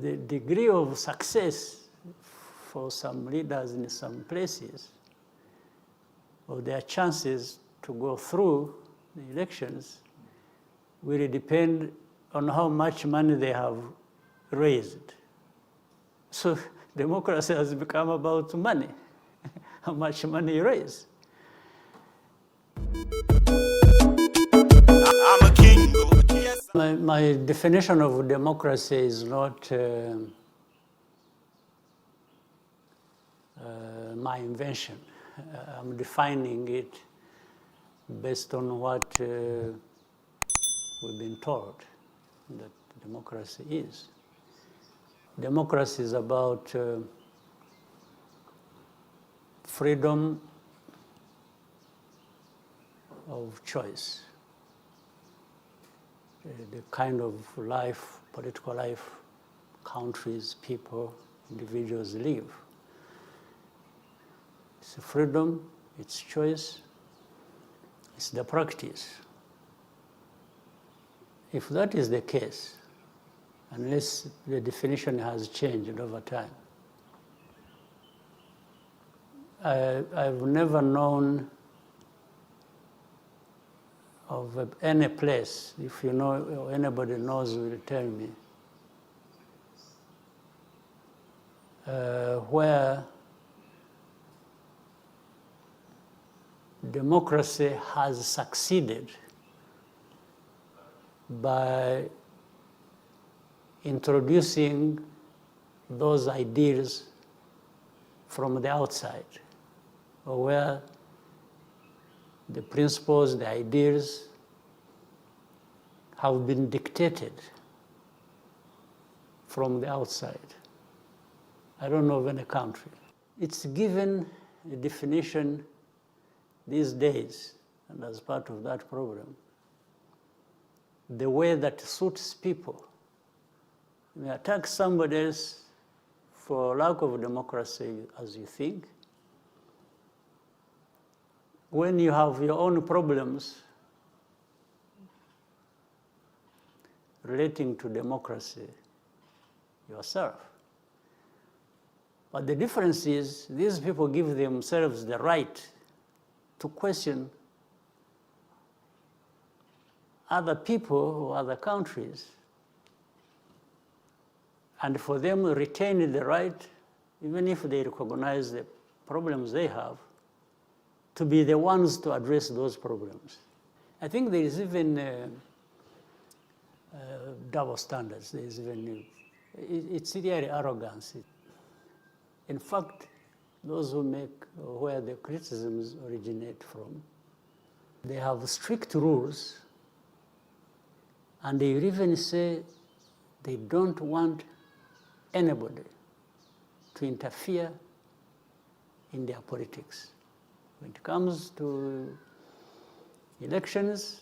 the degree of success for some leaders in some places, or their chances to go through the elections, will depend on how much money they have raised. So democracy has become about money, how much money you raise. I'm a king. Yes. My definition of democracy is not my invention. I'm defining it based on what we've been told that democracy is. Democracy is about freedom of choice, the kind of life, political life, countries, people, individuals live. It's freedom, it's choice, it's the practice. If that is the case, unless the definition has changed over time, I've never known of any place, if you know or anybody knows will tell me, where democracy has succeeded by introducing those ideas from the outside, or where the principles, the ideas have been dictated from the outside. I don't know of any country. It's given a definition these days, and as part of that program, the way that suits people. You may attack somebody else for lack of democracy, as you think. When you have your own problems relating to democracy yourself. But the difference is, these people give themselves the right to question other people or other countries, and for them to retain the right, even if they recognize the problems they have, to be the ones to address those problems. I think there is even double standards. There is even, it's really arrogance. In fact, those who make, where the criticisms originate from, they have strict rules, and they even say they don't want anybody to interfere in their politics. When it comes to elections,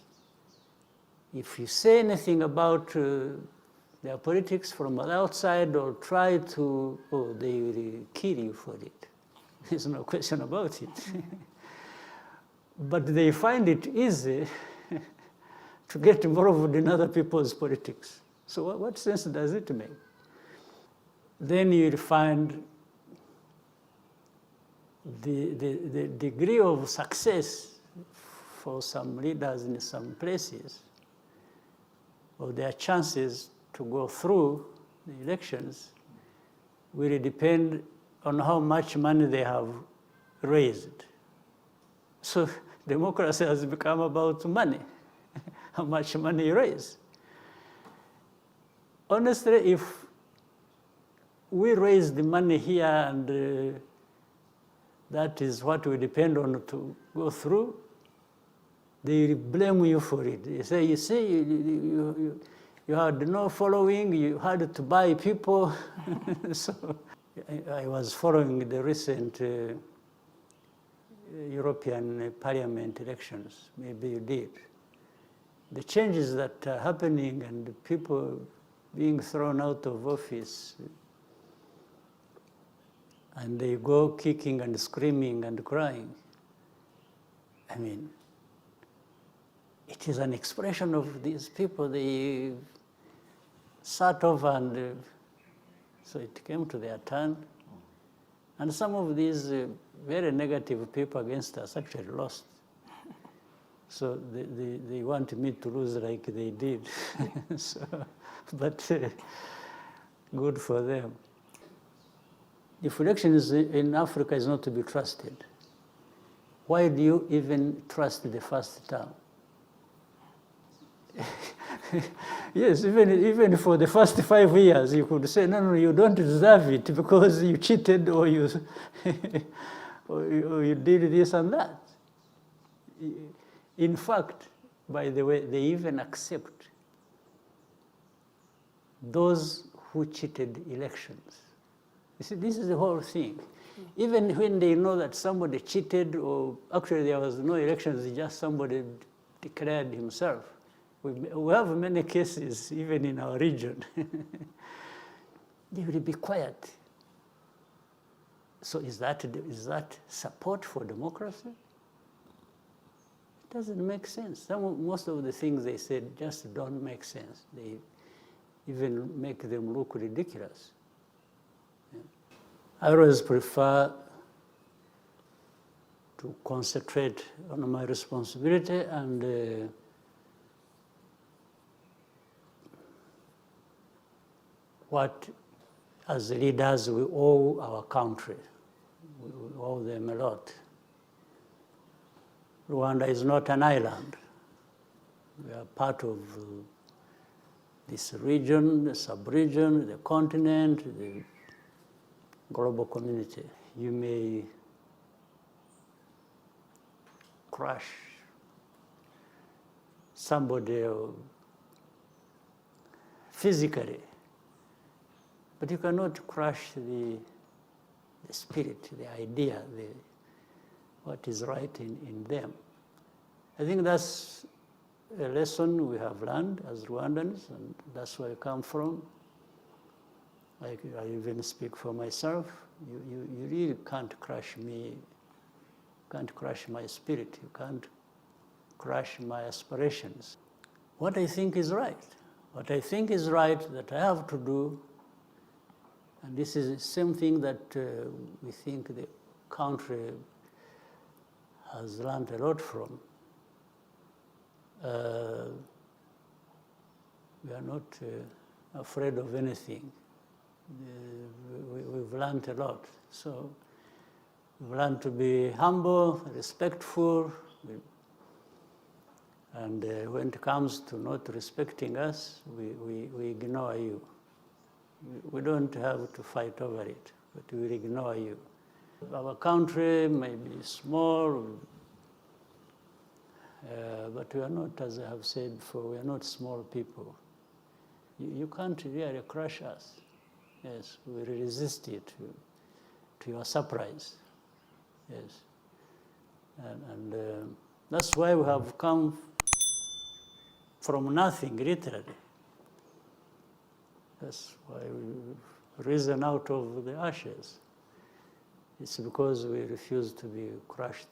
if you say anything about their politics from the outside or try to, they will kill you for it. There's no question about it. But they find it easy to get involved in other people's politics. So what sense does it make? Then you'll find the degree of success for some leaders in some places, or their chances to go through the elections, will depend on how much money they have raised. So democracy has become about money, how much money you raise. Honestly, if we raise the money here and that is what we depend on to go through, they blame you for it. They say, you see, you had no following, you had to buy people. So I was following the recent European Parliament elections. Maybe you did. The changes that are happening and the people being thrown out of office, and they go kicking and screaming and crying. I mean, it is an expression of these people. They sat over and So it came to their turn. And some of these very negative people against us actually lost. So they want me to lose like they did. So, but good for them. If elections in Africa is not to be trusted, why do you even trust the first term? Yes, even for the first 5 years, you could say, no, you don't deserve it because you cheated or you, or you did this and that. In fact, by the way, they even accept those who cheated elections. You see, this is the whole thing. Even when they know that somebody cheated, or actually there was no elections, just somebody declared himself. We have many cases, even in our region. They will be quiet. So is that support for democracy? It doesn't make sense. Most of the things they said just don't make sense. They even make them look ridiculous. Yeah. I always prefer to concentrate on my responsibility and what, as leaders, we owe our country. We owe them a lot. Rwanda is not an island. We are part of this region, the sub-region, the continent, the global community. You may crush somebody physically, but you cannot crush the spirit, the idea, what is right in them. I think that's a lesson we have learned as Rwandans, and that's where I come from. I even speak for myself. You really can't crush me, can't crush my spirit, you can't crush my aspirations. What I think is right, what I think is right that I have to do, and this is the same thing that we think the country has learned a lot from. We are not afraid of anything. We've learned a lot. So we've learned to be humble, respectful, and when it comes to not respecting us, we ignore you. We don't have to fight over it, but we will ignore you. Our country may be small, but we are not, as I have said before, we are not small people. You can't really crush us. Yes, we will resist it to your surprise. Yes. And that's why we have come from nothing, literally. That's why we've risen out of the ashes. It's because we refuse to be crushed.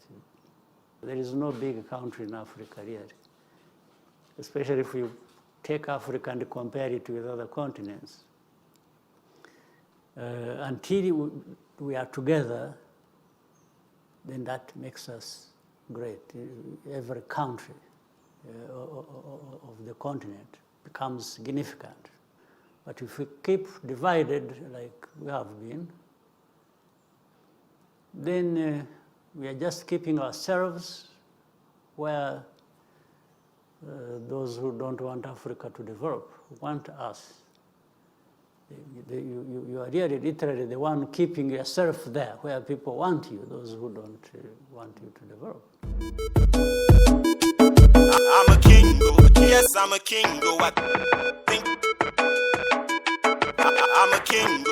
There is no big country in Africa, really. Especially if you take Africa and compare it with other continents. Until we are together, then that makes us great. Every country of the continent becomes significant. But if we keep divided like we have been, then we are just keeping ourselves where those who don't want Africa to develop want us. You are really literally the one keeping yourself there where people want you, those who don't want you to develop. I'm a king, yes, I'm a king, I think I'm a king,